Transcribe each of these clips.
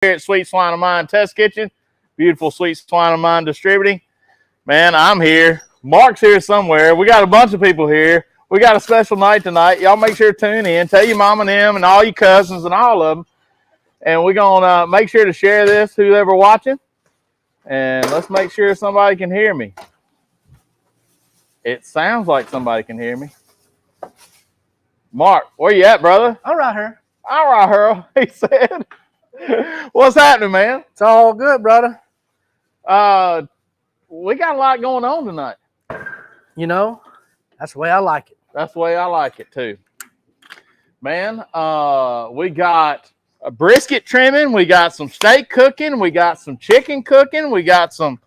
here at Sweet Swine of Mine Test Kitchen, beautiful Sweet Swine of Mine distributing. Man, I'm here. Mark's here somewhere. We got a bunch of people here. We got a special night tonight. Y'all make sure to tune in. Tell your mom and them and all your cousins and all of them. And we're going to make sure to share this, who's ever watching. And let's make sure somebody can hear me. It sounds like somebody can hear me. Mark, where you at, brother? I'm right here. All right, Earl, he said. What's happening, man? It's all good, brother. We got a lot going on tonight. You know, that's the way I like it. That's the way I like it, too. Man, we got a brisket trimming. We got some steak cooking. We got some chicken cooking. We got some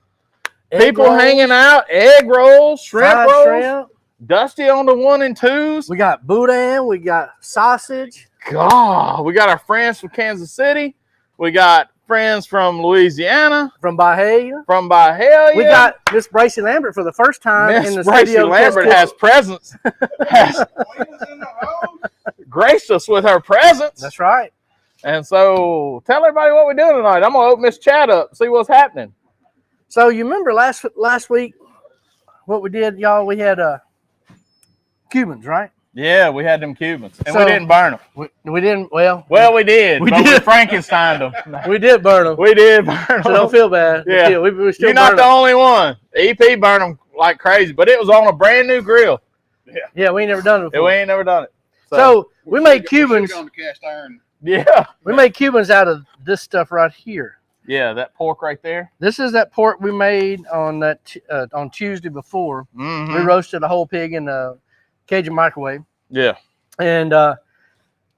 people hanging out. Egg rolls, shrimp rolls. Shrimp. Dusty on the 1 and 2s. We got Boudin. We got sausage. God, we got our friends from Kansas City. We got friends from Louisiana. From Bahia. From Bahia. We got Miss Bracy Lambert for the first time in the Bracy studio. Lambert has presence. Has graced us with her presence. That's right. And so tell everybody what we're doing tonight. I'm going to open this chat up, see what's happening. So you remember last week what we did, y'all? We had Cubans, right? Yeah, we had them Cubans. And so, we didn't burn them. We didn't, well, we did. We Frankensteined them. We did burn them. We did burn them. So don't feel bad. Yeah. We still You're not the only one. EP burned them like crazy, but it was on a brand new grill. Yeah, we ain't never done it before. We ain't never done it. So we made Cubans. On the cast iron. Yeah. We made Cubans out of this stuff right here. Yeah, that pork right there. This is that pork we made on that on Tuesday before. Mm-hmm. We roasted a whole pig in the Cajun microwave. Yeah. And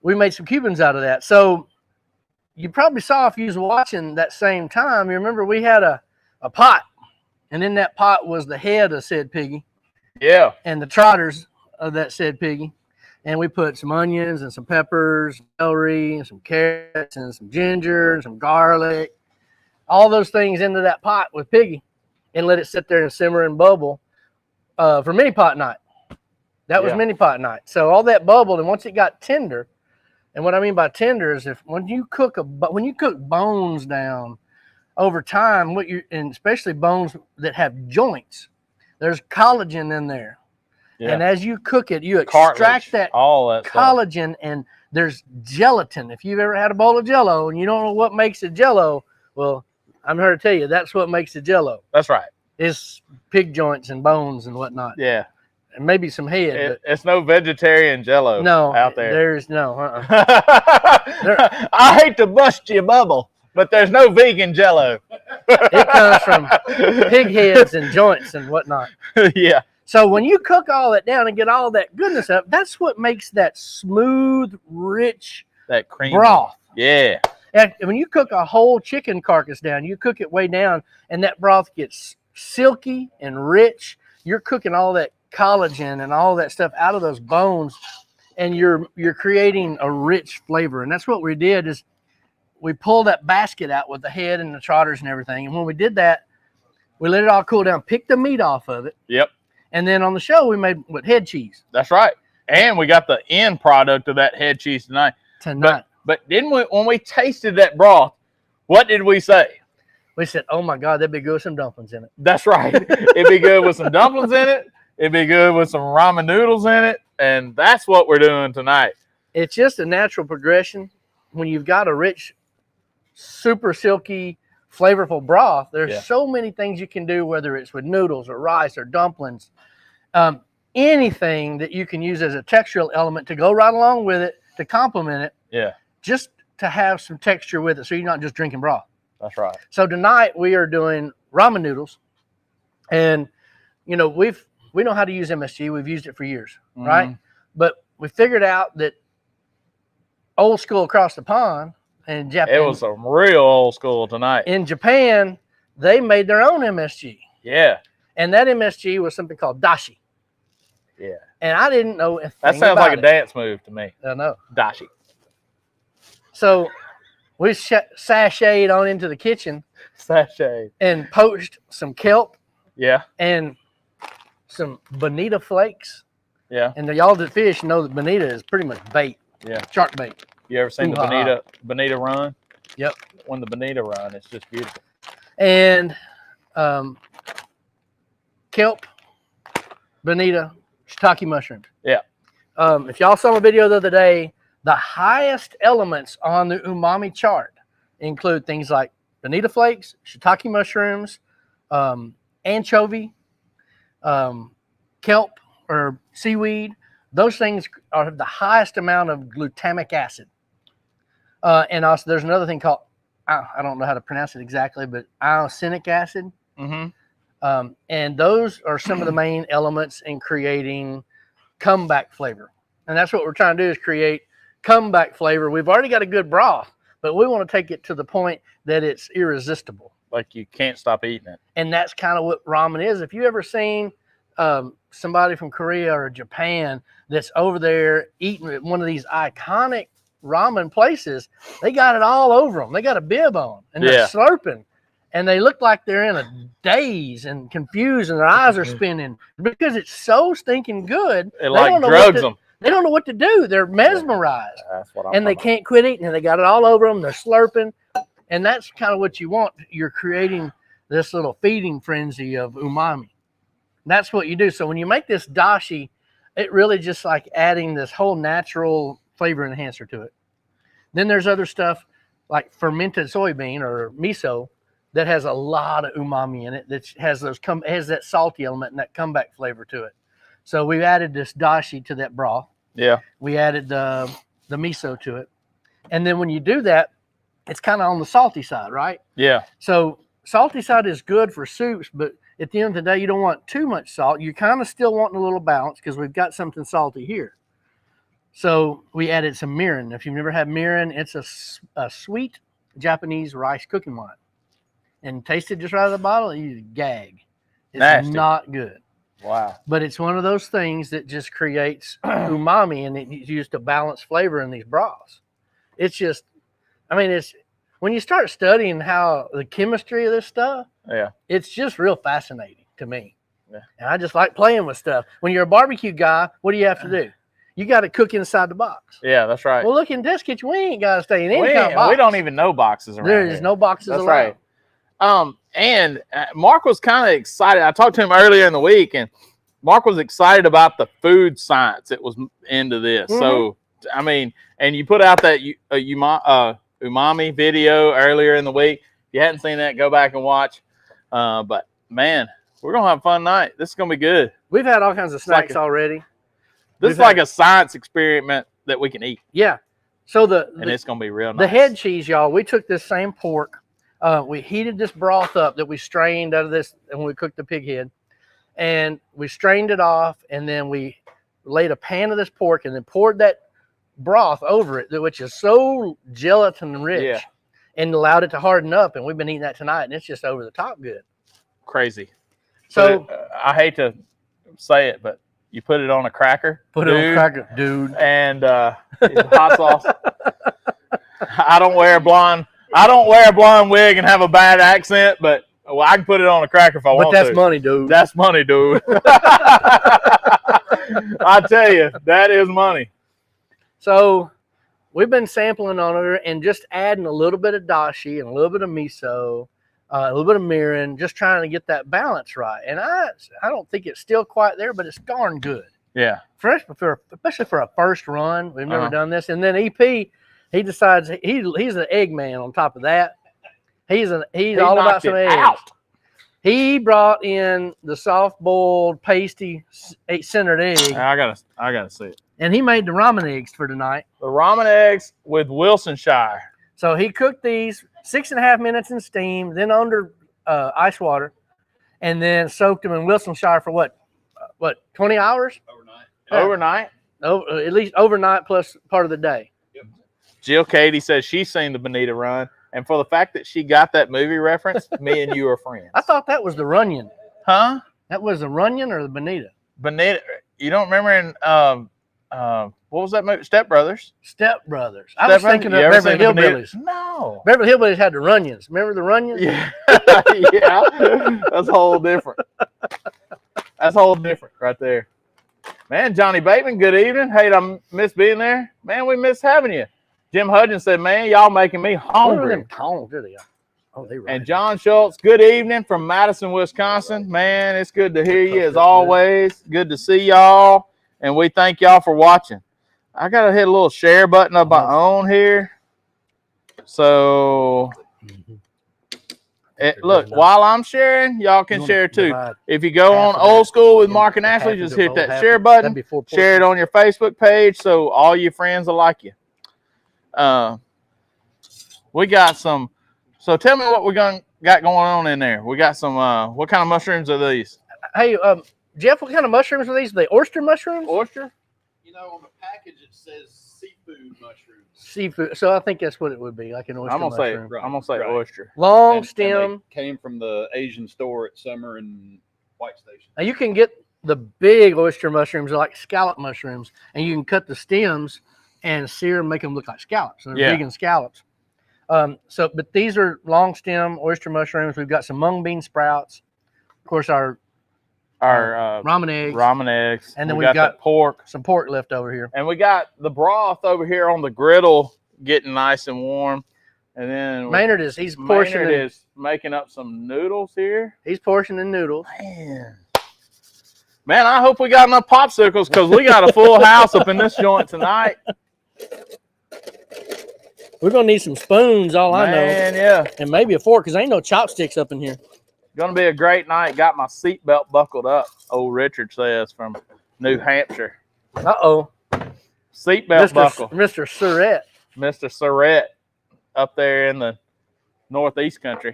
we made some Cubans out of that. So you probably saw if you was watching that same time, you remember we had a pot. And in that pot was the head of said piggy. Yeah. And the trotters of that said piggy. And we put some onions and some peppers, celery, and some carrots, and some ginger, and some garlic. All those things into that pot with piggy. And let it sit there and simmer and bubble for mini pot night. That was mini pot night. So all that bubbled, and once it got tender, and what I mean by tender is when you cook bones down over time, and especially bones that have joints, there's collagen in there. Yeah. And as you cook it, you extract that collagen, and there's gelatin. If you've ever had a bowl of Jell-O and you don't know what makes it Jell-O, well, I'm here to tell you that's what makes it Jell-O. That's right. It's pig joints and bones and whatnot. Yeah. And maybe some head. It's no vegetarian Jell-O out there. There's no. I hate to bust your bubble, but there's no vegan Jell-O. It comes from pig heads and joints and whatnot. Yeah. So when you cook all that down and get all that goodness up, that's what makes that smooth, rich, that creamy broth. Yeah. And when you cook a whole chicken carcass down, you cook it way down, and that broth gets silky and rich. You're cooking all that collagen and all that stuff out of those bones, and you're creating a rich flavor. And that's what we did is we pulled that basket out with the head and the trotters and everything. And when we did that, we let it all cool down, picked the meat off of it. Yep. And then on the show, we made head cheese. That's right. And we got the end product of that head cheese tonight. But didn't we, when we tasted that broth, what did we say? We said, oh my God, that'd be good with some dumplings in it. That's right. It'd be good with some dumplings in it. It'd be good with some ramen noodles in it. And that's what we're doing tonight. It's just a natural progression. When you've got a rich, super silky, flavorful broth, there's so many things you can do, whether it's with noodles or rice or dumplings. Anything that you can use as a textural element to go right along with it, to complement it. Yeah. Just to have some texture with it so you're not just drinking broth. That's right. So tonight we are doing ramen noodles. And, you know, we know how to use MSG. We've used it for years, right? But we figured out that old school across the pond in Japan. It was some real old school tonight. In Japan, they made their own MSG. Yeah. And that MSG was something called dashi. Yeah. And I didn't know anything that sounds like a dance move to me. I know. Dashi. So we sashayed on into the kitchen. Sashayed. And poached some kelp. Yeah. And some Bonita flakes. Yeah. And y'all that fish know that Bonita is pretty much bait. Yeah. Shark bait. You ever seen the Bonita run? Yep. When the Bonita run, it's just beautiful. And kelp, Bonita, shiitake mushrooms. Yeah. If y'all saw my video the other day, the highest elements on the umami chart include things like Bonita flakes, shiitake mushrooms, anchovy, kelp or seaweed. Those things are the highest amount of glutamic acid. And also there's another thing called, I don't know how to pronounce it exactly, but iosinic acid. Mm-hmm. And those are some of the main elements in creating comeback flavor. And that's what we're trying to do, is create comeback flavor. We've already got a good broth, but we want to take it to the point that it's irresistible. Like you can't stop eating it. And that's kind of what ramen is. If you ever seen somebody from Korea or Japan that's over there eating at one of these iconic ramen places, they got it all over them. They got a bib on and they're slurping, and they look like they're in a daze and confused, and their eyes are spinning because it's so stinking good. It like drugs them. They don't know what to do. They're mesmerized. That's what I'm and they can't quit eating, and they got it all over them. They're slurping, and that's kind of what you want. You're creating this little feeding frenzy of umami. That's what you do. So when you make this dashi, it really just like adding this whole natural flavor enhancer to it. Then there's other stuff like fermented soybean or miso that has a lot of umami in it, that has has that salty element and that comeback flavor to it. So we've added this dashi to that broth. Yeah. We added the miso to it. And then when you do that, it's kind of on the salty side, right? Yeah. So salty side is good for soups, but at the end of the day, you don't want too much salt. You're kind of still wanting a little balance because we've got something salty here. So we added some mirin. If you've never had mirin, it's a sweet Japanese rice cooking wine. And taste it just right out of the bottle, you gag. It's nasty. Not good. Wow. But it's one of those things that just creates umami, and it's used to balance flavor in these broths. It's just, I mean, it's when you start studying how the chemistry of this stuff, it's just real fascinating to me. Yeah. And I just like playing with stuff. When you're a barbecue guy, what do you have to do? You got to cook inside the box. Yeah, that's right. Well, look in this kitchen, we ain't got to stay in any kind of box. We don't even know boxes around There is here. no boxes that's allowed. Right. And Mark was kind of excited. I talked to him earlier in the week, and Mark was excited about the food science that was into this. Mm-hmm. So, I mean, and you put out that umami video earlier in the week. If you hadn't seen that, go back and watch. But, man, we're going to have a fun night. This is going to be good. We've had all kinds of snacks already. This is like a science experiment that we can eat. Yeah. So and it's going to be real nice. The head cheese, y'all, we took this same pork. We heated this broth up that we strained out of this, and we cooked the pig head. And we strained it off, and then we laid a pan of this pork and then poured that broth over it, which is so gelatin rich, and allowed it to harden up. And we've been eating that tonight, and it's just over the top good. Crazy. So I hate to say it, but you put it on a cracker. Put it on a cracker, dude. And hot sauce. I don't wear a blonde wig and have a bad accent, but I can put it on a cracker if I want to. But that's money, dude. That's money, dude. I tell you, that is money. So we've been sampling on it and just adding a little bit of dashi and a little bit of miso, a little bit of mirin, just trying to get that balance right. And I don't think it's still quite there, but it's darn good. Yeah. Especially for a first run. We've never done this. And then EP, he decides he's an egg man on top of that. He's all about some eggs. Out. He brought in the soft boiled pasty centered egg. I gotta see it. And he made the ramen eggs for tonight. The ramen eggs with Wilsonshire. So he cooked these 6.5 minutes in steam, then under ice water, and then soaked them in Wilsonshire for what 20 hours? Overnight. At least overnight plus part of the day. Yep. Jill Katie says she's seen the Bonita run, and for the fact that she got that movie reference, me and you are friends. I thought that was the Runyon. Huh? That was the Runyon or the Bonita? Bonita. You don't remember in what was that movie? Step Brothers. Step Brothers. I was thinking of Beverly Hillbillies. No. Beverly Hillbillies had the Runyons. Remember the Runyons? Yeah. Yeah. That's whole different. That's whole different right there. Man, Johnny Bateman, good evening. Hey, I miss being there. Man, we miss having you. Jim Hudgens said, man, y'all making me What are hungry. them tongs? There they are. Oh, they right. And John Schultz, good evening from Madison, Wisconsin. Man, it's good to hear you as always. Good to see y'all. And we thank y'all for watching. I got to hit a little share button of my own here. So, look, while I'm sharing, y'all can share too. If you go on Old School with Mark and Ashley, just hit that share button. Share it on your Facebook page so all your friends will like you. We got some. So tell me what we got going on in there. We got some. What kind of mushrooms are these? Hey, Jeff, what kind of mushrooms are these? Are they oyster mushrooms? Oyster? You know, on the package it says seafood mushrooms. Seafood. So I think that's what it would be, like an oyster mushroom. I'm gonna say oyster. Long stem. And they came from the Asian store at Summer and White Station. Now you can get the big oyster mushrooms, like scallop mushrooms, and you can cut the stems and sear and make them look like scallops. They're vegan scallops. But these are long stem oyster mushrooms. We've got some mung bean sprouts. Of course, our ramen eggs. And then we've got pork. Some pork left over here. And we got the broth over here on the griddle getting nice and warm. And then Maynard is making up some noodles here. He's portioning noodles. Man, I hope we got enough popsicles because we got a full house up in this joint tonight. We're going to need some spoons, I know. Yeah. And maybe a fork, because ain't no chopsticks up in here. Going to be a great night. Got my seatbelt buckled up, old Richard says, from New Hampshire. Uh-oh. Seatbelt buckle. Mr. Surratt. Mr. Surratt up there in the northeast country.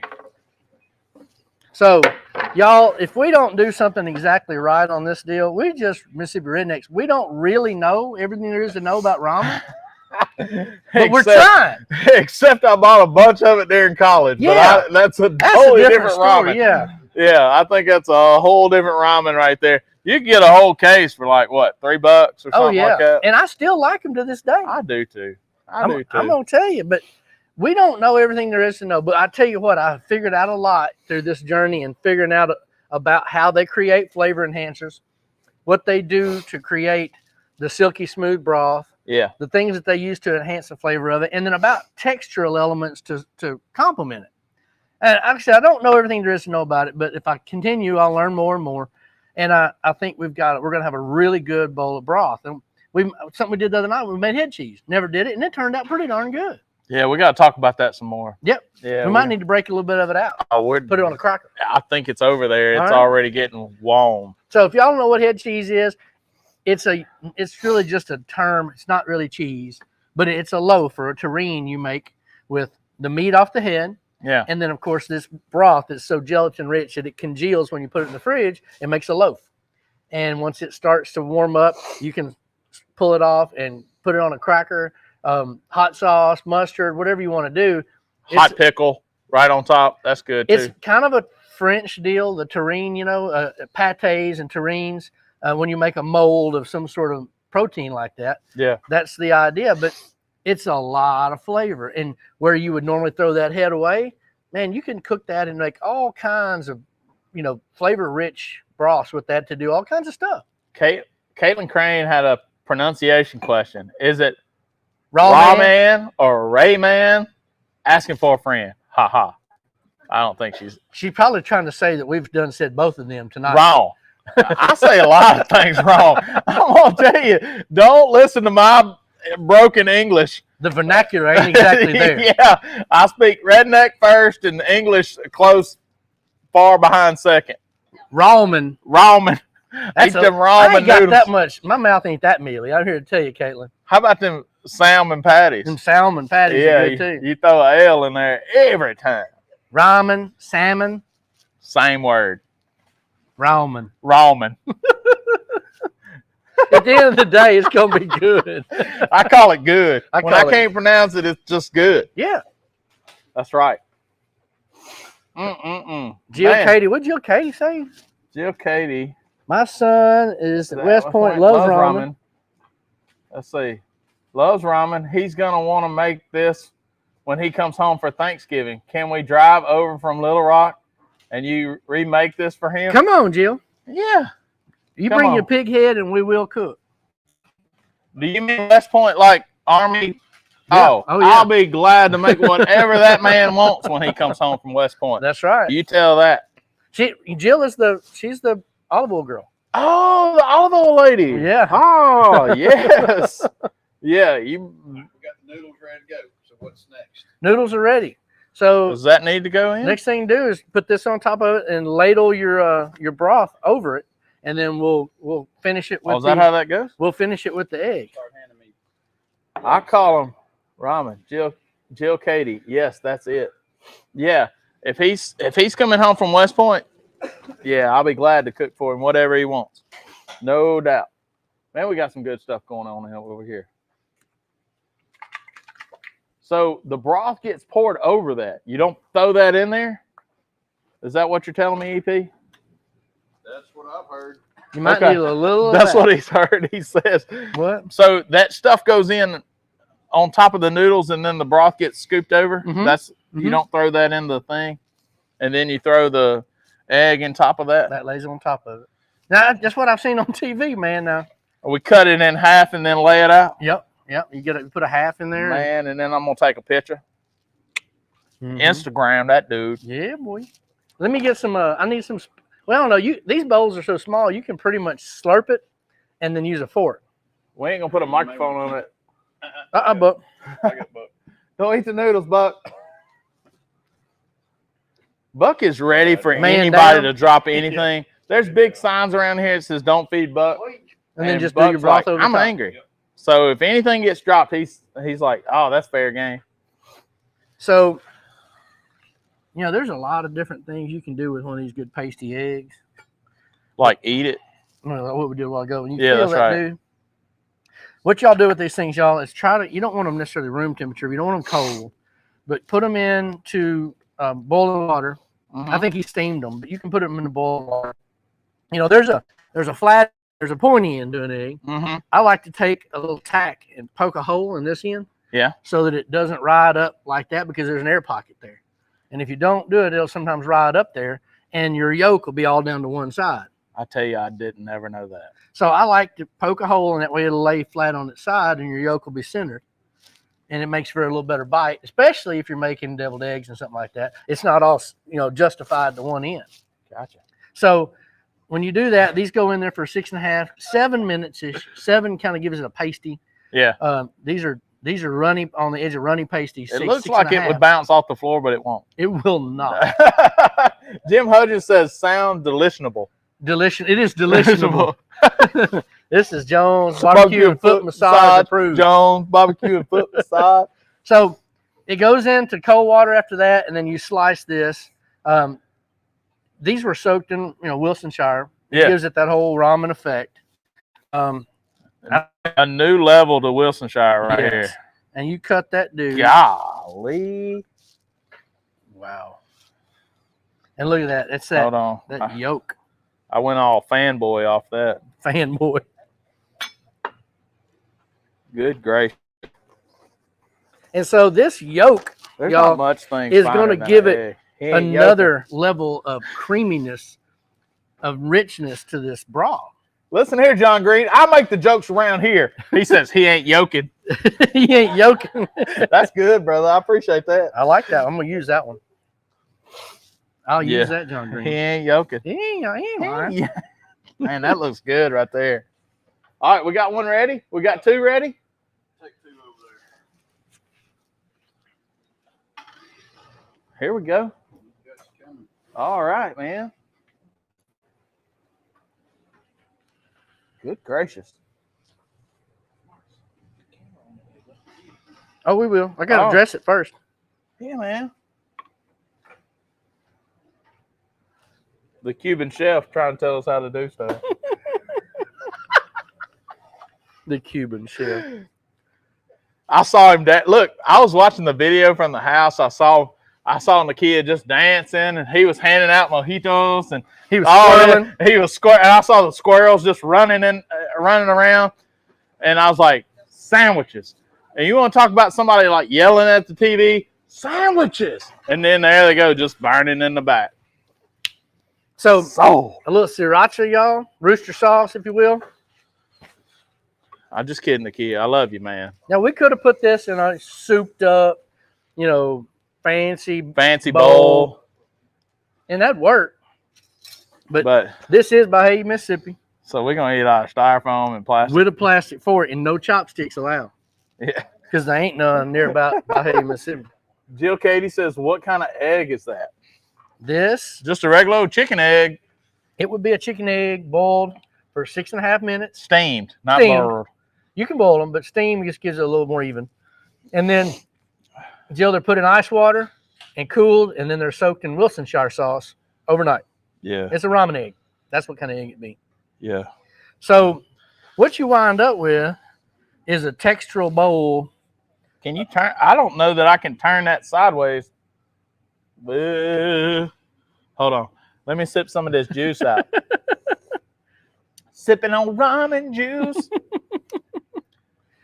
So, y'all, if we don't do something exactly right on this deal, we just, Mississippi Rednecks, we don't really know everything there is to know about ramen. But we're trying. Except I bought a bunch of it during college. Yeah. But that's a totally different ramen. Yeah. Yeah, I think that's a whole different ramen right there. You can get a whole case for like, what, $3 or something like that? And I still like them to this day. I do too. I'm going to tell you, but we don't know everything there is to know. But I tell you what, I figured out a lot through this journey and figuring out about how they create flavor enhancers, what they do to create the silky smooth broth. Yeah. The things that they use to enhance the flavor of it, and then about textural elements to complement it. And like I said, I don't know everything there is to know about it, but if I continue, I'll learn more and more. And I think we're going to have a really good bowl of broth. And something we did the other night, we made head cheese. Never did it, and it turned out pretty darn good. Yeah, we got to talk about that some more. Yep. Yeah. We might need to break a little bit of it out. Put it on a cracker. I think it's over there. It's already getting warm. So if y'all don't know what head cheese is, it's really just a term. It's not really cheese, but it's a loaf or a terrine you make with the meat off the head. Yeah. And then, of course, this broth is so gelatin rich that it congeals when you put it in the fridge and makes a loaf. And once it starts to warm up, you can pull it off and put it on a cracker, hot sauce, mustard, whatever you want to do. Hot pickle right on top. That's good, too. It's kind of a French deal, the terrine, pâtés and terrines. When you make a mold of some sort of protein like that, that's the idea. But it's a lot of flavor. And where you would normally throw that head away, man, you can cook that and make all kinds of, flavor-rich broths with that to do all kinds of stuff. Caitlin Crane had a pronunciation question. Is it ramen or Rayman? Asking for a friend. Ha ha. I don't think She's probably trying to say that we've said both of them tonight. Wrong. I say a lot of things wrong. I'm going to tell you, don't listen to my broken English. The vernacular ain't exactly there. Yeah, I speak redneck first and English close, far behind second. Ramen. Eat them ramen I ain't got noodles. that much. My mouth ain't that mealy. I'm here to tell you, Caitlin. How about them salmon patties? Them salmon patties are good too. You throw an L in there every time. Ramen, salmon. Same word. Ramen. At the end of the day, it's going to be good. I call it good. When I can't pronounce it, it's just good. Yeah. That's right. Jill Katie. What'd Jill Katie say? Jill Katie. My son is at West Point, loves ramen. Let's see. Loves ramen. He's going to want to make this when he comes home for Thanksgiving. Can we drive over from Little Rock and you remake this for him? Come on, Jill. Yeah. You bring your pig head and we will cook. Do you mean West Point like Army Yeah. Oh, Oh, yeah. I'll be glad to make whatever that man wants when he comes home from West Point. That's right. You tell that. Jill is she's the olive oil girl. Oh, the olive oil lady. Yeah. Oh, yes. Yeah. We got the noodles ready to go. So what's next? Noodles are ready. So Does that need to go in? next thing to do is put this on top of it and ladle your broth over it, and then we'll finish it with. Oh, is that how that goes? We'll finish it with the egg. Start handing me. I call him Ramen. Jill Katie. Yes, that's it. Yeah. If he's coming home from West Point, yeah, I'll be glad to cook for him whatever he wants. No doubt. Man, we got some good stuff going on over here. So the broth gets poured over that. You don't throw that in there? Is that what you're telling me, EP? That's what I've heard. You might Okay. need a little. That's of that. what he's heard. He says. What? So that stuff goes in on top of the noodles, and then the broth gets scooped over. Mhm. You don't throw that in the thing, and then you throw the egg in top of that. That lays on top of it. Now that's what I've seen on TV, man. Now. We cut it in half and then lay it out. Yep. You put a half in there. Man, and then I'm gonna take a picture. Mhm. Instagram that dude. Yeah, boy. Let me get some. I need some. Well, no, these bowls are so small you can pretty much slurp it, and then use a fork. We ain't gonna put a microphone on it. Buck. I got Buck. Don't eat the noodles, Buck. Buck is ready for Man anybody down. to drop anything. There's big signs around here that says "Don't feed Buck," And then just do Buck's your broth like, over I'm top. angry. So if anything gets dropped, he's like, "Oh, that's fair game." So, there's a lot of different things you can do with one of these good pasty eggs. Like eat it. Like what we did a while ago. When you Yeah, feel that's that, right. dude. What y'all do with these things, y'all, is you don't want them necessarily room temperature. You don't want them cold, but put them into boiling water. I think he steamed them, but you can put them in the boiling water. There's a pointy end to an egg. I like to take a little tack and poke a hole in this end. Yeah. So that it doesn't ride up like that because there's an air pocket there. And if you don't do it, it'll sometimes ride up there and your yolk will be all down to one side. I tell you, I didn't ever know that. So I like to poke a hole and that way it'll lay flat on its side and your yolk will be centered. And it makes for a little better bite, especially if you're making deviled eggs and something like that. It's not all, justified to one end. Gotcha. So when you do that, these go in there for 6.5, 7 minutes-ish. 7 kind of gives it a pasty. Yeah. These are runny on the edge of runny pasty. It looks like it would bounce off the floor, but it won't. It will not. Jim Hudgens says sound delitionable. Delicious. It is deliciable. This is Jones Barbecue and Foot Massage approved. Jones Barbecue and Foot Massage. So it goes into cold water after that, and then you slice this. These were soaked in, Wilsonshire. It Yeah. gives it that whole ramen effect. A new level to Wilsonshire right Yes. here. And you cut that dude. Golly. Wow. And look at that. It's that, Hold on. that yolk. I went all fanboy off that. Fanboy. Good gracious. And so this yolk There's Y'all, not much thing is finer gonna than give an it egg. He ain't another level of creaminess, of richness to this broth. Listen here, John Green. I make the jokes around here. He says he ain't yoking. He ain't yoking. That's good, brother. I appreciate that. I like that. I'm gonna use that one. I'll Yeah. use that, John Green. He ain't yoking. He ain't lying. Yeah. Man, that looks good right there. All right, we got one ready. We got two ready. Take 2 over there. Here we go. Got you coming. All right, man. Good gracious. Oh, we will. I gotta Oh. dress it first. Yeah, man. The Cuban chef trying to tell us how to do stuff. The Cuban chef. I saw him. Look, I was watching the video from the house. I saw the kid just dancing, and he was handing out mojitos, and He was squirreling. swirling. He was and I saw the squirrels just running around, and I was like, sandwiches. And you want to talk about somebody like yelling at the TV? Sandwiches. And then there they go, just burning in the back. So So a little sriracha, y'all. Rooster sauce, if you will. I'm just kidding, the kid. I love you, man. Now we could have put this in a souped up, you know, fancy Bowl. and that'd work. But This is by Haiti, Mississippi. so we're gonna eat out of styrofoam and plastic. With a plastic fork and no chopsticks allowed. Yeah. Because there ain't none near about by Haiti, Mississippi. Jill Katie says, what kind of egg is that? This, Just a regular old chicken egg. it would be a chicken egg boiled for 6.5 minutes. Steamed, not Steamed. boiled. You can boil them, but steam just gives it a little more even. And then, Jill, they're put in ice water and cooled, and then they're soaked in Wilsonshire sauce overnight. Yeah. It's a ramen egg. That's what kind of egg it be. Yeah. So what you wind up with is a textural bowl. Can you turn? I don't know that I can turn that sideways. Hold on. Let me sip some of this juice out. Sipping on ramen juice.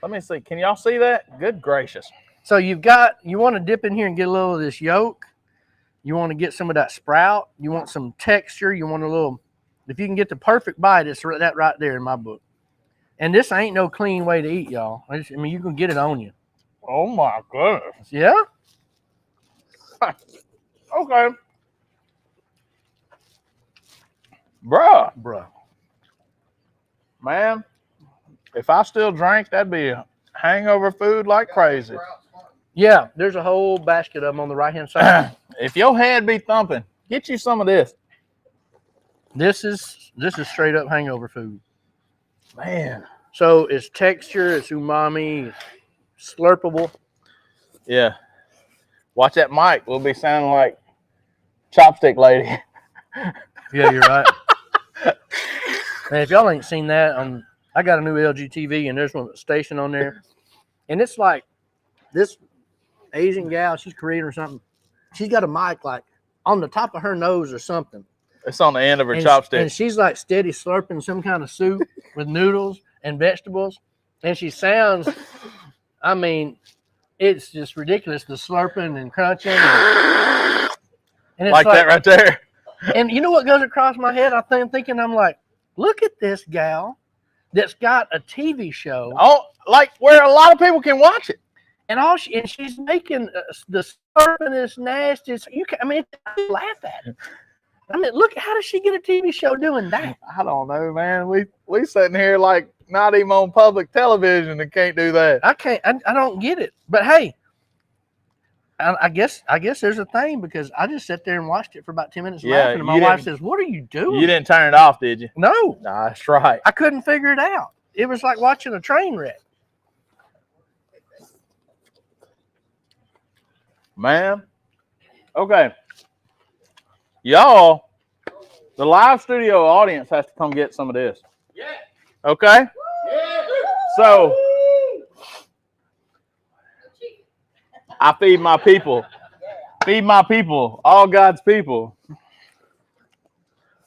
Let me see. Can y'all see that? Good gracious. So you want to dip in here and get a little of this yolk. You want to get some of that sprout. You want some texture. You want a little, if you can get the perfect bite, it's that right there in my book. And this ain't no clean way to eat, y'all. I mean, you can get it on you. Oh my goodness. Yeah? Okay. Bruh. Man, if I still drank, that'd be hangover food like crazy. Yeah, there's a whole basket of them on the right-hand side. If your head be thumping, get you some of this. This is straight up hangover food. Man. So it's texture, it's umami, it's slurpable. Yeah. Watch that mic. We'll be sounding like chopstick lady. Yeah, you're right. Man, if y'all ain't seen that, I got a new LG TV, and there's one station on there. And it's like this Asian gal, she's Korean or something. She's got a mic like on the top of her nose or something. It's on the end of her And chopstick. she's like steady slurping some kind of soup with noodles and vegetables. And she sounds, I mean, it's just ridiculous, the slurping and crunching. And it's like that right there. And you know what goes across my head? I'm thinking, I'm like, look at this gal that's got a TV show. Oh, like where a lot of people can watch it. And she's making the slurping is nasty. I laugh at it. I mean, look, how does she get a TV show doing that? I don't know, man. We sitting here like not even on public television and can't do that. I don't get it. But hey, I guess there's a thing, because I just sat there and watched it for about 10 minutes laughing, and my wife says, "What are you doing?" You didn't turn it off, did you? No. Nah, that's right. I couldn't figure it out. It was like watching a train wreck. Man. Okay. Y'all, the live studio audience has to come get some of this. Yeah. Okay? Yeah. So, I feed my people. Feed my people. All God's people.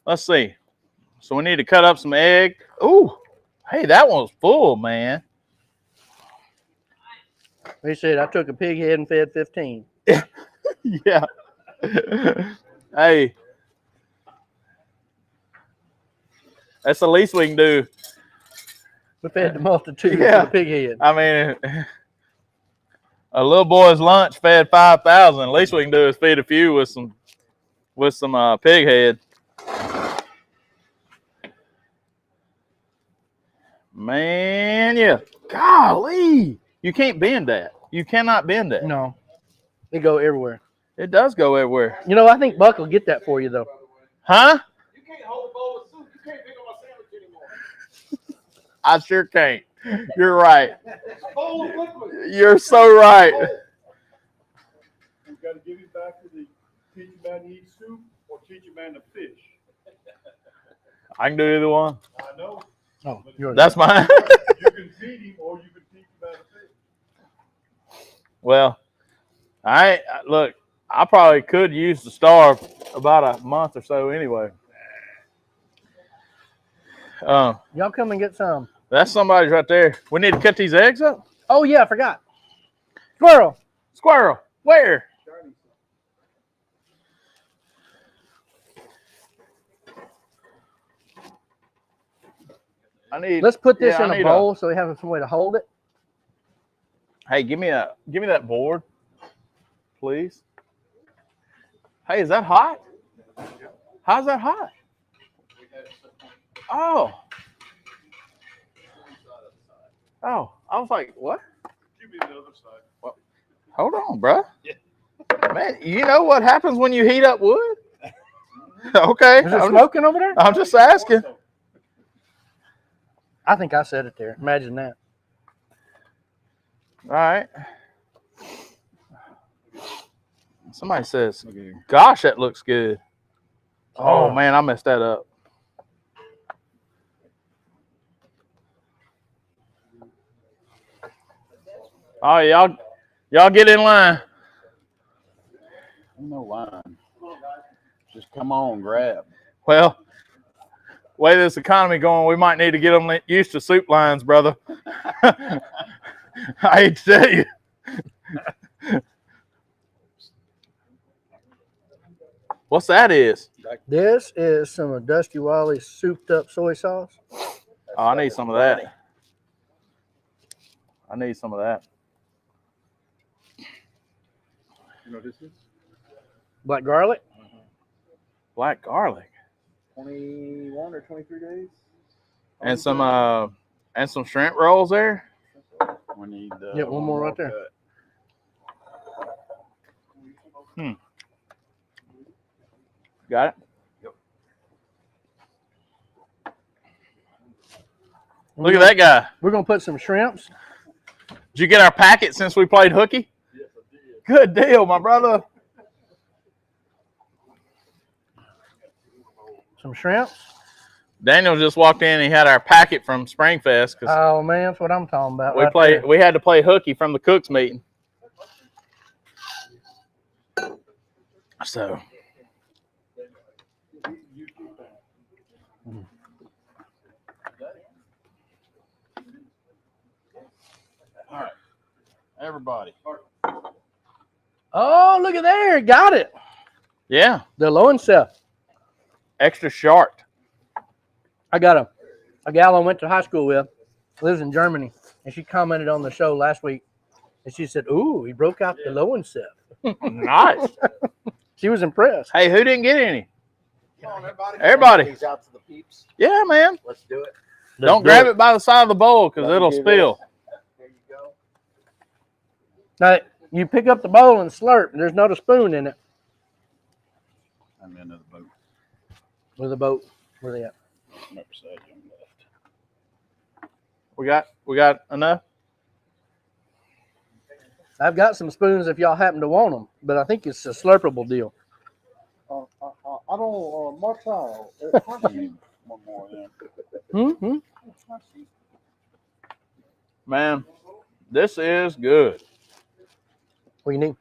Let's see. So we need to cut up some egg. Ooh. Hey, that one's full, man. They said I took a pig head and fed 15. Yeah. Hey. That's the least we can do. We fed the multitude with a pig head. I mean, a little boy's lunch fed 5,000. The least we can do is feed a few with some pig head. Man, yeah. Golly. You can't bend that. You cannot bend that. No. They go everywhere. It does go everywhere. You know, I think Buck will get that for you, though. Huh? You can't hold a bowl of soup. You can't pick up my sandwich anymore. I sure can't. You're right. A bowl of liquid. You're so right. We've got to give it back to the teach a man to eat soup or teach a man to fish. I can do either one. I know. Oh, yours. That's mine. You can feed him or you can teach him how to fish. Well, look, I probably could use the starve about a month or so anyway. Y'all come and get some. That's somebody's right there. We need to cut these eggs up. Oh, yeah, I forgot. Squirrel. Squirrel, where? Let's put this yeah, in a bowl so we have some way to hold it. Hey, give me that board, please. Hey, is that hot? How's that hot? Oh. Oh, I was like, what? Give me the other side. Well, hold on, bro. Man, you know what happens when you heat up wood? Okay. Is it smoking over there? I'm just asking. I think I said it there. Imagine that. All right. Somebody says, gosh, that looks good. Oh, man, I messed that up. Oh, y'all get in line. No line. Just come on, grab. Well, way this economy going, we might need to get them used to soup lines, brother. I hate to tell you. What's that is? This is some of Dusty Wally's souped up soy sauce. Oh, I need some of that. I need some of that. You know what this is? Black garlic. Black garlic. 21 or 23 days. And some shrimp rolls there. We need Yeah, one more right there. cut. Got it? Yep. Look at that guy. We're going to put some shrimps. Did you get our packet since we played hooky? Yes, I did. Good deal, my brother. Some shrimps. Daniel just walked in. He had our packet from Springfest because Oh, man, that's what I'm talking about. we had to play hooky from the Cooks meeting. So. All right. Everybody. Oh, look at there. Got it. Yeah. The low and self. Extra sharp. I got a gal I went to high school with, lives in Germany, and she commented on the show last week, and she said, "Ooh, he broke out the low and self." Nice. She was impressed. Hey, who didn't get any? Come on, everybody. Everybody. These out to the peeps. Yeah, man. Let's do it. Don't grab it by the side of the bowl because it'll spill. There you go. Now, you pick up the bowl and slurp, and there's not a spoon in it. I'm in the boat. With a boat. Where they at? Never said you left. We got enough? I've got some spoons if y'all happen to want them, but I think it's a slurpable deal. I don't, Martel. One more then. Mm-hmm. Man, this is good. What do you need?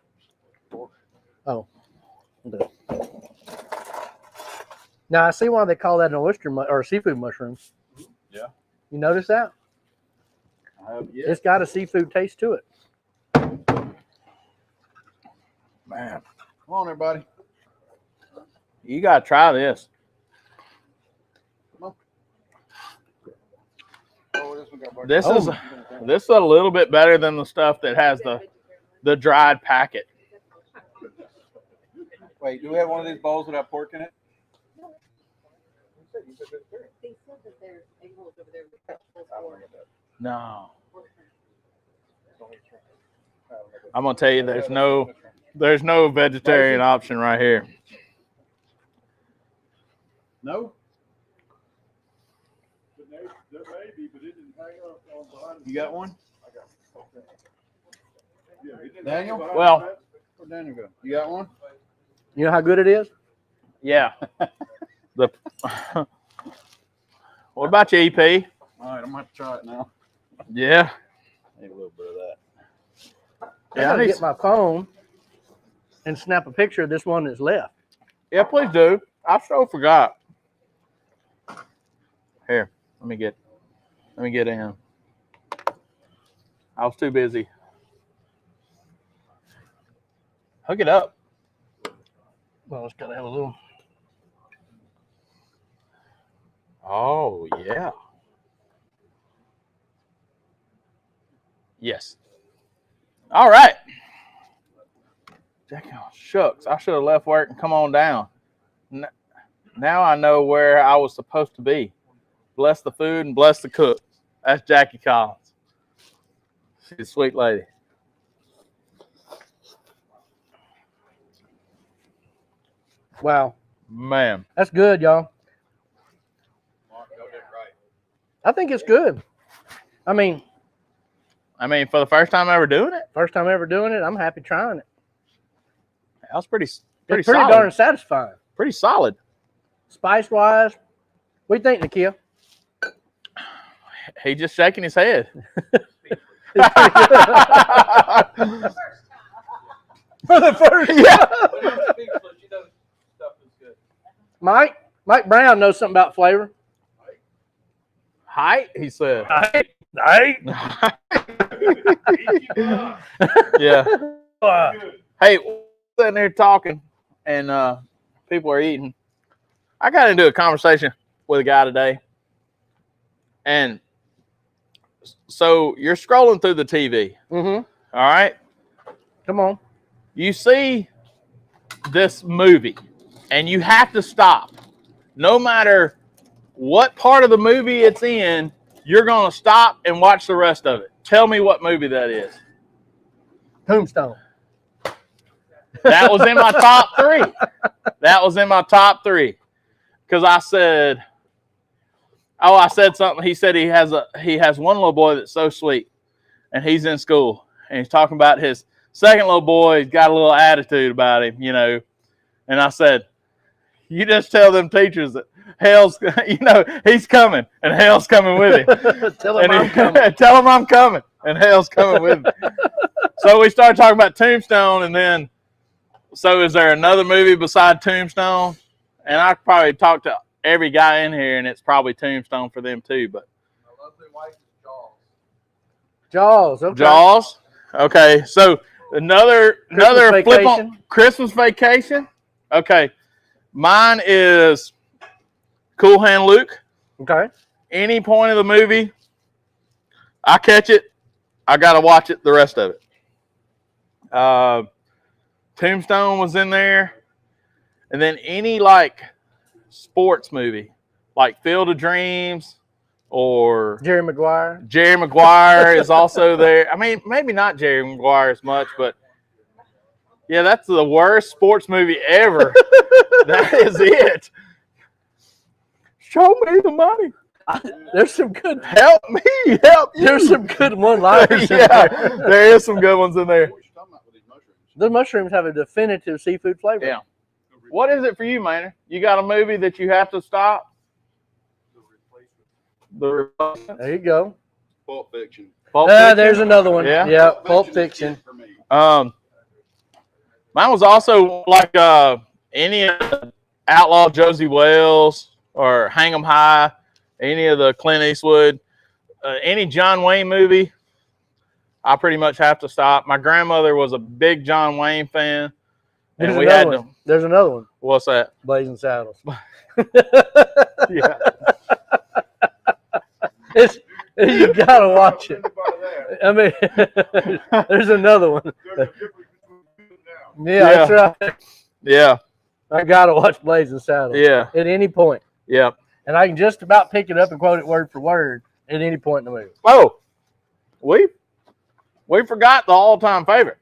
Oh. Okay. Now, I see why they call that an oyster or seafood mushroom. Yeah. You notice that? I have, yeah. It's got a seafood taste to it. Man, Come on, everybody. you got to try this. Oh, this one got burnt. This is a little bit better than the stuff that has the dried packet. Wait, do we have one of these bowls without pork in it? They said that there's egg rolls over there with vegetables or No. I'm gonna tell you there's no vegetarian option right here. No? There may be, but it didn't hang up on behind. You got one? I got it. Yeah, it didn't Daniel? hang behind Well- that. Where'd Daniel go? You got one? You know how good it is? Yeah. The What about you, EP? All right, I'm gonna have to try it now. Yeah. Need a little bit of that. I Yeah, I gotta need get my phone and snap a picture of this one that's left. Yeah, please do. I so forgot. Here, let me get in. I was too busy. Hook it up. Well, it's gotta have a little. Oh yeah. Yes. All right. Jackie, oh, shucks. I should have left work and come on down. Now I know where I was supposed to be. Bless the food and bless the cook. That's Jackie Collins. She's a sweet lady. Wow. Man. That's good, y'all. I think it's good. I mean, For the first time ever doing it, first time ever doing it, I'm happy trying it. that was pretty It's pretty solid. darn satisfying. Pretty solid. Spice wise, what do you think, Nikhil? He just shaking his head. For the first Yeah. Mike Brown knows something about flavor. Height, he said. Height. Yeah. Hey, we're sitting there talking, and people are eating. I got into a conversation with a guy today, and so you're scrolling through the TV. Mm-hmm. All right. Come on. You see this movie, and you have to stop. No matter what part of the movie it's in, you're going to stop and watch the rest of it. Tell me what movie that is. Tombstone. That was in my top three. That was in my top three. Because I said something. He said he has one little boy that's so sweet, and he's in school, and he's talking about his second little boy. He's got a little attitude about him, And I said, you just tell them teachers that hell's, he's coming, and hell's coming with him. Tell him I'm coming. Tell him I'm coming, and hell's coming with him. So we started talking about Tombstone, and then, so is there another movie beside Tombstone? And I probably talked to every guy in here, and it's probably Tombstone for them too. But Jaws. Okay. Jaws. Okay, so another flip Vacation. on Christmas Vacation. Okay, mine is Cool Hand Luke. Okay. Any point of the movie, I catch it, I gotta watch it the rest of it. Tombstone was in there, and then any like sports movie, like Field of Dreams or Jerry Maguire. Jerry Maguire is also there. Maybe not Jerry Maguire as much, but yeah, that's the worst sports movie ever. That is it. Show me the money. There's some good. Help me. Help you. There's some good one-liners. Yeah, there is some good ones in there. The mushrooms have a definitive seafood flavor. Yeah. What is it for you, man? You got a movie that you have to stop? The There you go. Pulp Fiction. There's another one. Yeah. Yeah. Pulp Fiction. Mine was also like any Outlaw Josie Wells or Hang 'em High, any of the Clint Eastwood, any John Wayne movie. I pretty much have to stop. My grandmother was a big John Wayne fan, and we had to. There's another one. What's that? Blazing Saddles. Yeah. You gotta watch it. I mean, there's another one. Yeah, that's right. Yeah. I gotta watch Blazing Saddles. Yeah. At any point. Yeah. And I can just about pick it up and quote it word for word at any point in the movie. Oh, we forgot the all-time favorite,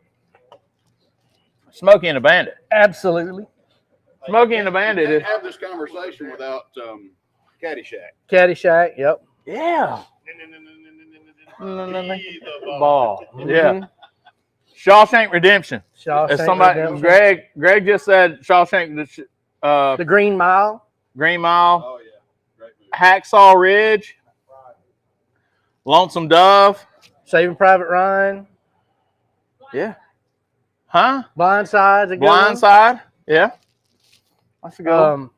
Smokey and the Bandit. Absolutely. Smokey and the Bandit is. Have this conversation without Caddyshack. Caddyshack. Yep. Yeah. Ball. Yeah. Shawshank Redemption. Shawshank As somebody, Redemption. Greg just said Shawshank. The Green Mile. Green Mile. Oh yeah, great movie. Hacksaw Ridge. Lonesome Dove. Saving Private Ryan. Yeah. Huh? Blindside's a good one. Blindside. Yeah. That's a good one.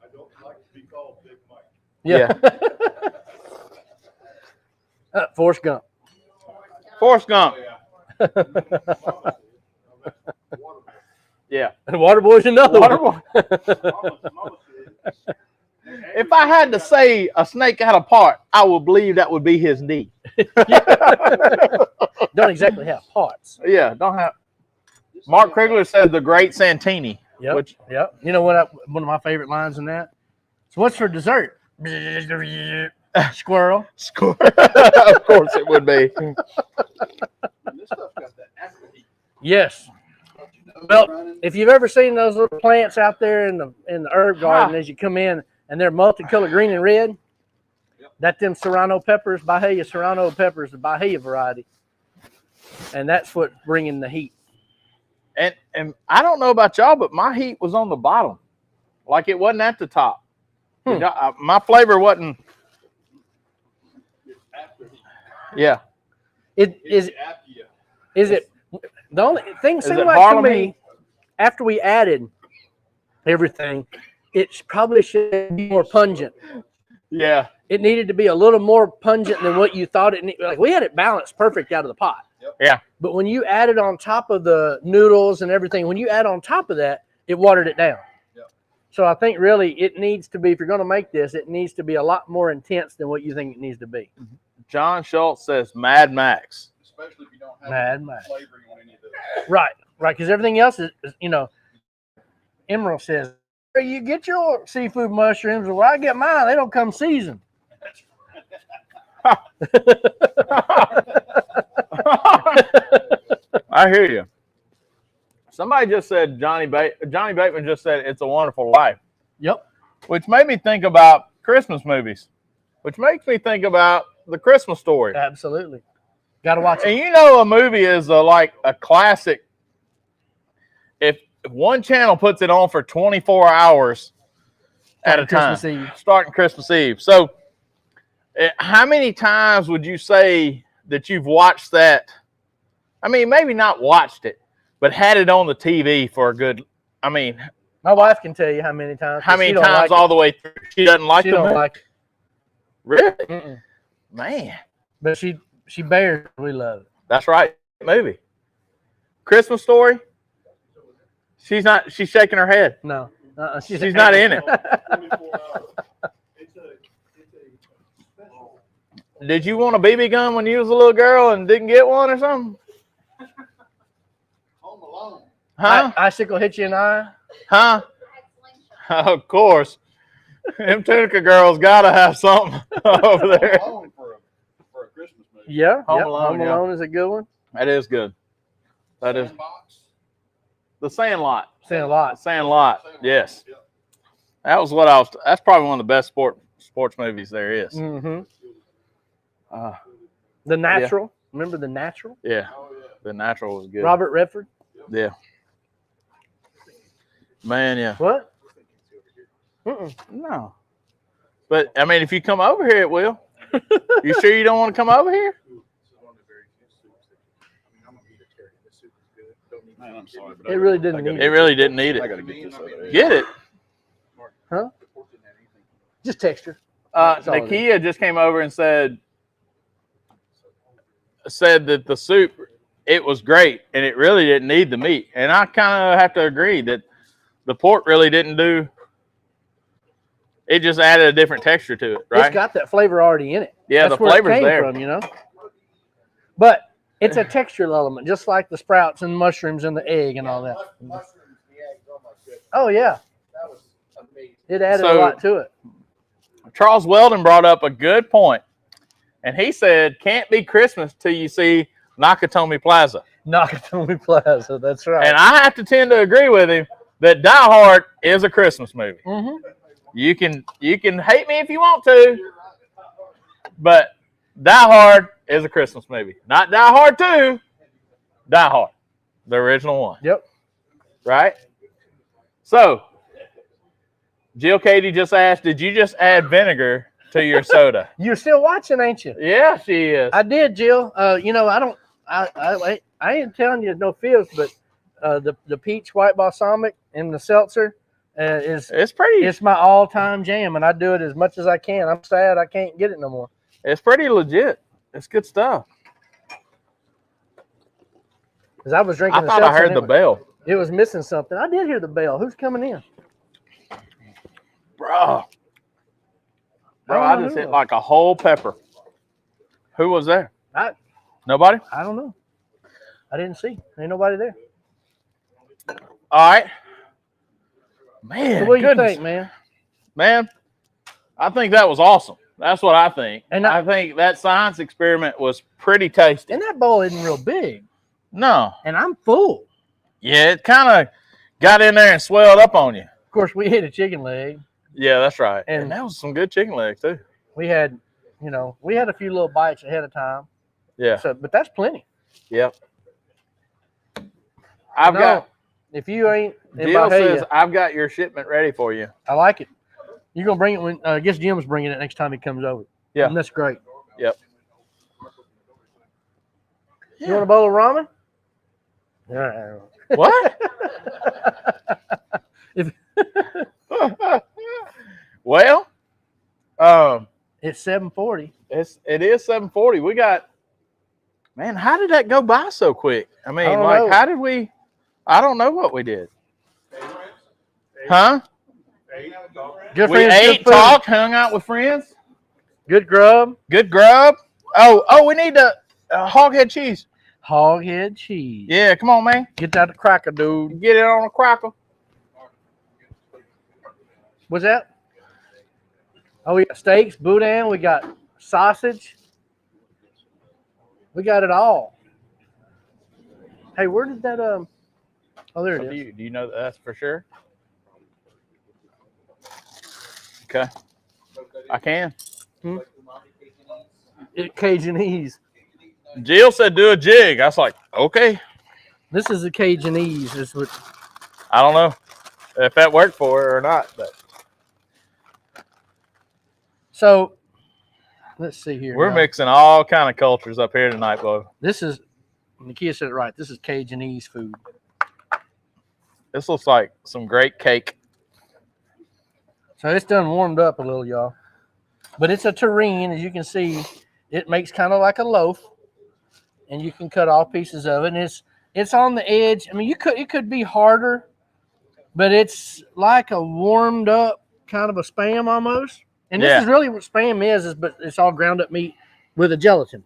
I don't like to be called Big Mike. Yeah. Forrest Gump. Forrest Gump. Yeah. And Waterboy's another one. Waterboy. Mama said, If I had to say a snake had a part, I would believe that would be his knee. Don't exactly have parts. Yeah, don't have. Mark Krigler said the Great Santini. Yep. Which, yep. You know what? One of my favorite lines in that. So what's for dessert? Squirrel. of course it would be. Yes. Well, if you've ever seen those little plants out there in the herb garden as you come in, and they're multicolored green and red, that's them Serrano peppers, Bahia Serrano peppers, the Bahia variety, and that's what's bringing the heat. And I don't know about y'all, but my heat was on the bottom, like it wasn't at the top. My flavor wasn't. Yeah. Is it the only thing seemed it like to Harlem me heat? after we added everything, it probably should be more pungent. Yeah. It needed to be a little more pungent than what you thought it needed. Like we had it balanced perfect out of the pot. Yeah. But when you added on top of the noodles and everything, when you add on top of that, it watered it down. So I think really it needs to be, if you're going to make this, it needs to be a lot more intense than what you think it needs to be. John Schultz says Mad Max. Especially if you don't have Mad Max. flavoring on any of this. Right, because everything else is, Emerald says, where you get your seafood mushrooms, or where I get mine, they don't come seasoned. I hear you. Somebody just said Johnny Bateman just said It's a Wonderful Life. Yep. Which made me think about Christmas movies, which makes me think about The Christmas Story. Absolutely. Got to watch it. And you know a movie is like a classic. If one channel puts it on for 24 hours at a time, Christmas Eve. Starting Christmas Eve. So how many times would you say that you've watched that? I mean, maybe not watched it, but had it on the TV for a good, my wife can tell you how many times. how many times all the way through? She doesn't like She the don't movie? like it. Really? Mm-mm. Man. But she bears. We love it. That's right. Movie. Christmas Story. She's shaking her head. No. She's not in it. 24 hours. It's a special. Did you want a BB gun when you was a little girl and didn't get one or something? Home Alone. Huh? Icicle hit you in the eye. Huh? Of course. Them Tunica girls got to have something over there. Home Alone for a Christmas movie. Yeah. Home yep. Alone, Home yeah. Alone is a good one. That is good. That is Sandbox. the Sandlot. Sandlot. Sandlot. Yes. Yeah. That was what that's probably one of the best sports movies there is. Mm-hmm. Uh, The Natural. Remember The Natural? yeah. Oh, yeah. The Natural was good. Robert Redford. Yeah. Man, yeah. What? Mm-mm. No. But, I mean, if you come over here, it will. You sure you don't want to come over here? Man, I'm sorry, but It really didn't I need gotta- It really didn't need I it. got to get this out of here. Get it. Huh? Just texture. all it Nakia just came over and said that the soup, it was great, and it really didn't need the meat. And I kind of have to agree that the pork really didn't do. It just added a different texture to it, right? It's got that flavor already in it. Yeah, That's the where it flavor's came there. from, But it's a textural element, just like the sprouts and mushrooms and the egg and all that. Mushrooms, the eggs, oh my goodness. Oh, yeah. That was amazing. It added a So- lot to it. Charles Weldon brought up a good point, and he said, "Can't be Christmas till you see Nakatomi Plaza." Nakatomi Plaza. That's right. And I have to tend to agree with him that Die Hard is a Christmas movie. Mm-hmm. You can hate me if you want to, but Die Hard is a Christmas movie. Not Die Hard 2, Die Hard, the original one. Yep. Right? So, Jill Katie just asked, did you just add vinegar to your soda? You're still watching, ain't you? Yeah, she is. I did, Jill. I ain't telling you no fibs, but the peach white balsamic and the seltzer It's pretty. it's my all-time jam, and I do it as much as I can. I'm sad I can't get it no more. It's pretty legit. It's good stuff. Because I was drinking I thought I heard the bell. It was missing something. I did hear the bell. Who's coming in? Bro, Bro, I I don't just know. hit like a whole pepper. Who was there? I Nobody? don't know. I didn't see. Ain't nobody there. All right. Man, So what do you goodness. think, man? Man, I think that was awesome. That's what I think. And I think that science experiment was pretty tasty. And that bowl isn't real big. No. And I'm full. Yeah, it kind of got in there and swelled up on you. Of course, we hit a chicken leg. Yeah, that's right. And- And that was some good chicken legs, too. We had, we had a few little bites ahead of time. Yeah. So, but that's plenty. Yep. I've got, If you ain't, in Jill Bahia, says, I've got your shipment ready for you. I like it. You're gonna bring it when I guess Jim's bringing it next time he comes over. Yeah. And that's great. Yep. You want a bowl of ramen? Yeah. What? If Well, it's 7:40. it is 7:40. We got, man, how did that go by so quick? I mean, don't like, know. how did we, I don't know what we did. Huh? Good We friends, ate, good food. talked, hung out with friends. Good grub. Good grub. Oh, we need the hoghead cheese. Hoghead cheese. Yeah, come on, man. Get that cracker, dude. Get it on a cracker. What's that? Oh, we got steaks, boudin. We got sausage. We got it all. Hey, where did that Oh, there it is. Do you know that that's for sure? Okay. I can. Cajun Ease. Jill said do a jig. I was like, okay. This is a Cajun Ease. Is what I don't know if that worked for her or not, but so let's see here. we're y'all. mixing all kind of cultures up here tonight, boy. This is Nakia said it right. This is Cajun Ease food. This looks like some great cake. So it's done warmed up a little, y'all. But it's a terrine, as you can see. It makes kind of like a loaf, and you can cut off pieces of it. And it's on the edge. I mean, it could be harder, but it's like a warmed up kind of a Spam almost. And this Yeah. is really what Spam is, but it's all ground up meat with a gelatin.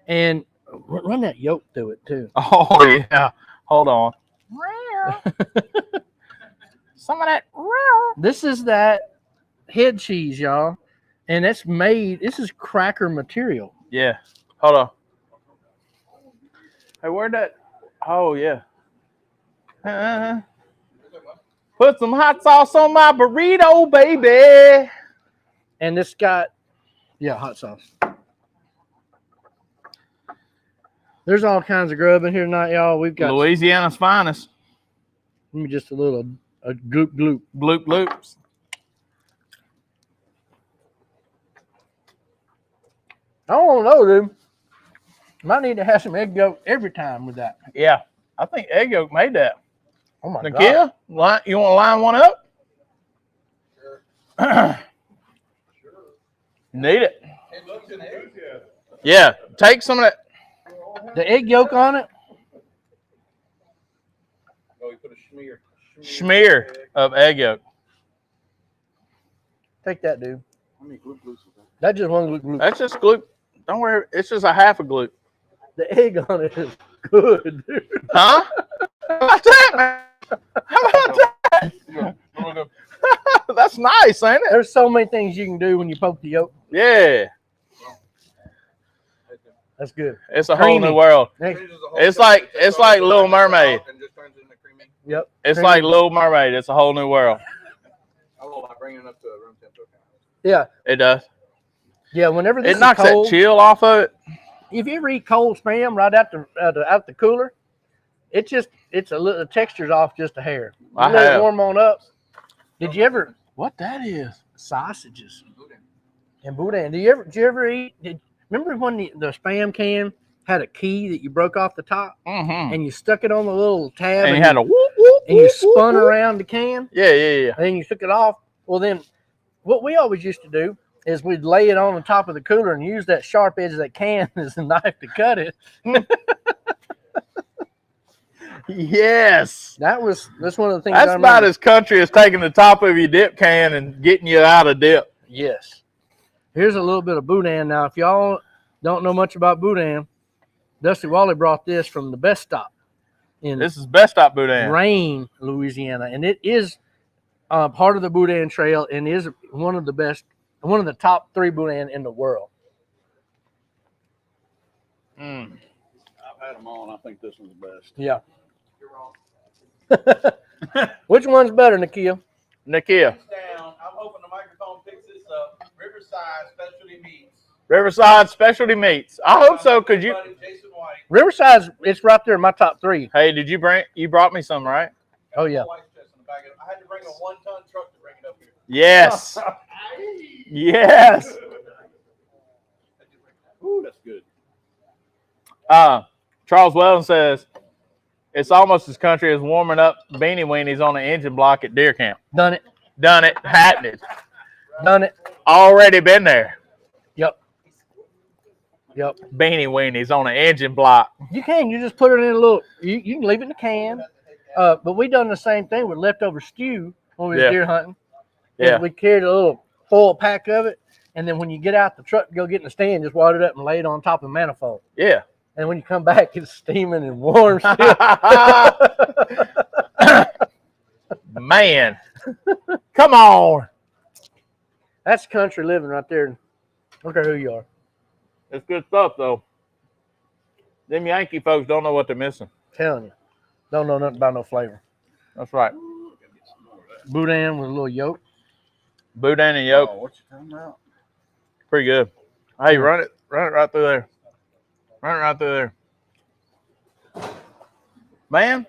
And run that yolk through it too. Oh yeah. Hold on. Some of that. This is that head cheese, y'all. And it's made, this is cracker material. Yeah. Hold on. Hey, where'd that? Oh yeah. Put some hot sauce on my burrito, baby. And this got, hot sauce. There's all kinds of grub in here tonight, y'all. We've got Louisiana's finest. let me just a gloop gloop. Bloop bloops. I don't know, dude. Might need to have some egg yolk every time with that. Yeah. I think egg yolk made that. Oh my god. Nakia, you want to line one up? Need it. Yeah. Take some of that. The egg yolk on it. Oh, you put a Smear of egg yolk. Take that, dude. That's just one gloop gloop. That's just gloop. Don't worry. It's just a half a gloop. The egg on it is good, dude. Huh? How about that, man? How about that? That's nice, ain't it? There's so many things you can do when you poke the yolk. Yeah. That's good. It's a whole Creamy. new world. Next, It's like Little Mermaid. yep. It's Creamy. like Little Mermaid. It's a whole new world. I don't like bringing it up to room temperature. Yeah. It does. Yeah. Whenever this It knocks is cold, that chill off of it. if you ever eat cold Spam right out the cooler, it's a little, the texture's off just a hair. You I let have. it warm on up. Did you ever What that is? sausages and boudin? Did you ever eat? Remember when the Spam can had a key that you broke off the top Mm-hmm. and you stuck it on the little tab And you had a whoop, whoop, and you whoop, whoop, spun whoop. around the can Yeah, yeah, yeah. and then you took it off? Well, then what we always used to do is we'd lay it on the top of the cooler and use that sharp edge of that can as a knife to cut it. Yes. That's one of the things. That's I about remember. as country as taking the top of your dip can and getting you out of dip. Yes. Here's a little bit of Boudin. Now, if y'all don't know much about Boudin, Dusty Wally brought this from the Best Stop in This is Best Stop Boudin. Rain, Louisiana, and it is part of the Boudin Trail and is one of the top 3 Boudin in the world. Mm. I've had them all, and I think this one's the best. Yeah. Which one's better, Nakia? Nakia. Down. I'm hoping the microphone picks this up. Riverside Specialty Meats. Riverside Specialty Meats. I hope so, because you. Buddy Jason White. Riverside's, it's right there in my top 3. Hey, did you brought me some, right? Oh, yeah. White's chest in the back of it. I had to bring a 1-ton truck to bring it up here. Yes. Yes. Ooh, that's good. Charles Weldon says, it's almost as country as warming up beanie weenies on the engine block at deer camp. Done it. Done it. Happened. Done it. Already been there. Yep. Yep. Beanie weenies on the engine block. You can. You just put it in a little, you can leave it in the can. But we done the same thing with leftover stew when we was Yeah. deer hunting. Yeah. We carried a little foil pack of it. And then when you get out the truck to go get in the stand, just wad it up and lay it on top of the manifold. Yeah. And when you come back, it's steaming and warm still. Man. Come on. That's country living right there. I don't care who you are. It's good stuff, though. Them Yankee folks don't know what they're missing. Telling you. Don't know nothing about no flavor. That's right. Boudin with a little yolk. Boudin and yolk. Oh, what you talking about? Pretty good. Hey, run it right through there. Run it right through there. Man,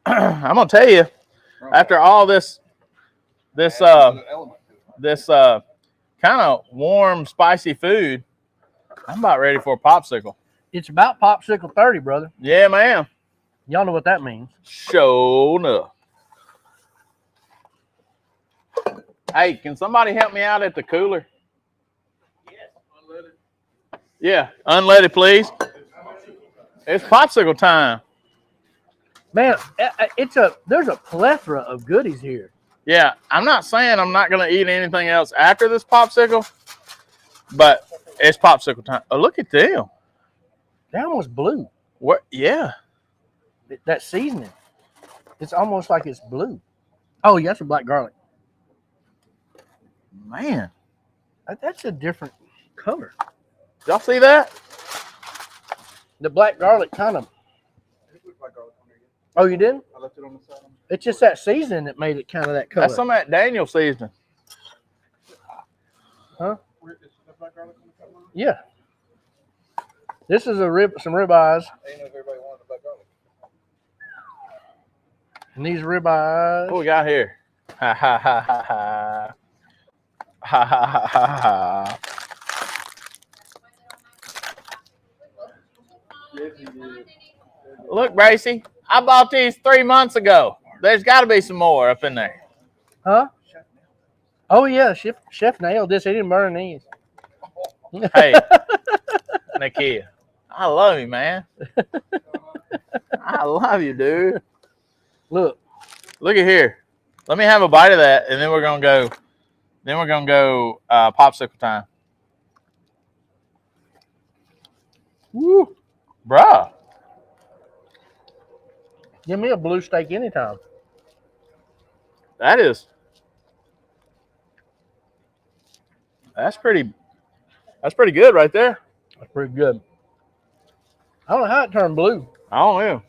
I'm gonna tell you, after all this kind of warm, spicy food, I'm about ready for a popsicle. It's about popsicle 30, brother. Yeah, man. Y'all know what that means. Sure enough. Hey, can somebody help me out at the cooler? Yeah, unleaded, please. It's popsicle time. Man, there's a plethora of goodies here. Yeah, I'm not saying I'm not going to eat anything else after this popsicle, but it's popsicle time. Oh, look at them. They're almost blue. What? Yeah. That seasoning. It's almost like it's blue. Oh, yeah, that's a black garlic. Man. That's a different color. Y'all see that? The black garlic kind of. Oh, you did? I left it on the side. It's just that seasoning that made it kind of that color. That's some of that Daniel seasoning. Huh? Is that black garlic on the cup? Yeah. This is some ribeyes. I didn't know if everybody wanted the black garlic. And these ribeyes. What we got here? Ha ha ha ha ha. Ha ha ha ha ha. Look, Bracy, I bought these 3 months ago. There's got to be some more up in there. Huh? Oh, yeah. Chef nailed this. He didn't burn these. Hey, Nakia, I love you, man. I love you, dude. Look. Look at here. Let me have a bite of that, and then we're gonna go. Then we're gonna go popsicle time. Woo, bruh. Give me a blue steak anytime. That's pretty good right there. That's pretty good. I don't know how it turned blue. I don't know.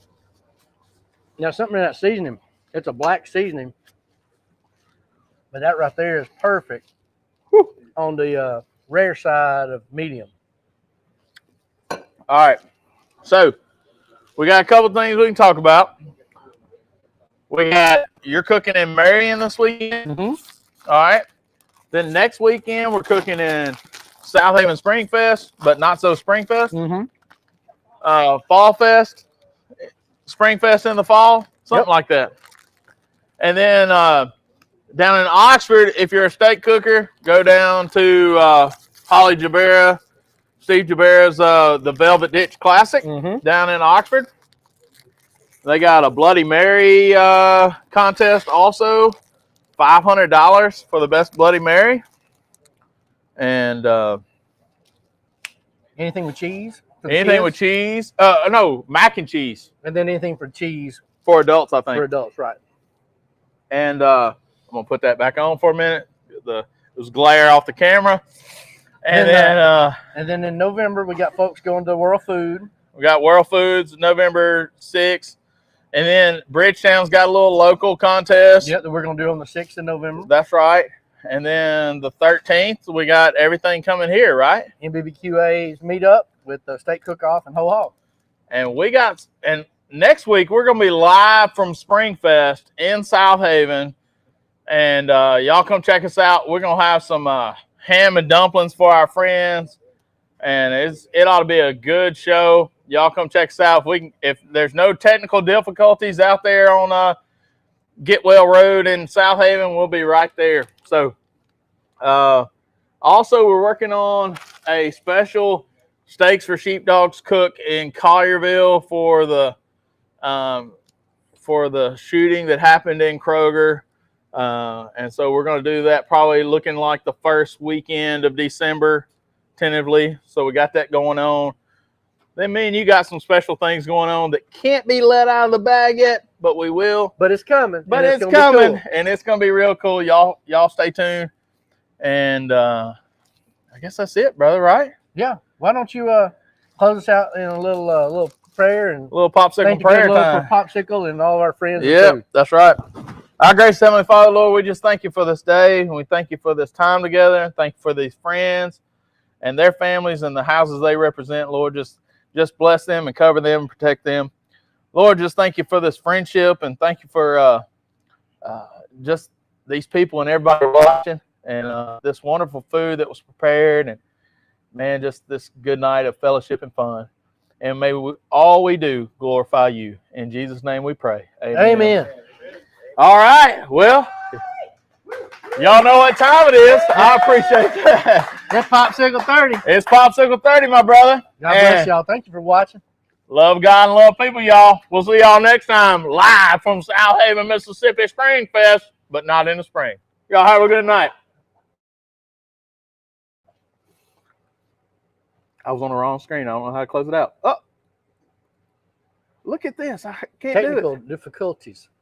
Now, something in that seasoning. It's a black seasoning. But that right there is perfect. Whew. On the rare side of medium. All right. So, we got a couple things we can talk about. We got, you're cooking in Marion this weekend. Mm-hmm. All right. Then next weekend, we're cooking in South Haven Spring Fest, but not so Spring Fest. Mm-hmm. Fall Fest, Spring Fest in the fall, something like that. And then down in Oxford, if you're a steak cooker, go down to Holly Jabera, Steve Jabera's The Velvet Ditch Classic down in Oxford. They got a Bloody Mary contest also, $500 for the best Bloody Mary. And Anything with cheese? For the anything with kids? cheese. No, mac and cheese And then anything for cheese for adults, I think. for adults, right? And I'm gonna put that back on for a minute. It was glare off the camera. And then in November we got folks going to World Food. we got World Foods November 6th. And then Bridgetown's got a little local contest. Yep, that we're gonna do on the 6th of November. That's right. And then the 13th, we got everything coming here, right? MBBQA's meet up with the steak cook-off and whole hog. And next week we're gonna be live from Springfest in South Haven. And y'all come check us out. We're gonna have some ham and dumplings for our friends. And it ought to be a good show. Y'all come check us out. If there's no technical difficulties out there on Getwell Road in South Haven, we'll be right there. So also we're working on a special Steaks for Sheepdogs cook in Collierville for the shooting that happened in Kroger. And so we're going to do that probably looking like the first weekend of December tentatively. So we got that going on. Then me and you got some special things going on that can't be let out of the bag yet, but we will. But it's coming. But it's coming, and it's going to be real cool. Y'all stay tuned. And I guess that's it, brother, right? Yeah. Why don't you close us out in a little prayer and A little popsicle thank the prayer good Lord time. for Popsicle and all of our friends. Yeah, that's right. Our gracious Heavenly Father, Lord, we just thank you for this day, and we thank you for this time together, and thank you for these friends and their families and the houses they represent. Lord, just bless them and cover them and protect them. Lord, just thank you for this friendship, and thank you for just these people and everybody watching, and this wonderful food that was prepared, and man, just this good night of fellowship and fun. And may all we do glorify you. In Jesus' name we pray. Amen. Amen. All right. Well, y'all know what time it is. I appreciate that. That's Popsicle 30. It's Popsicle 30, my brother. God bless y'all. Thank you for watching. Love God and love people, y'all. We'll see y'all next time live from South Haven, Mississippi Spring Fest, but not in the spring. Y'all have a good night. I was on the wrong screen. I don't know how to close it out. Oh, look at this. I can't do it. Technical difficulties.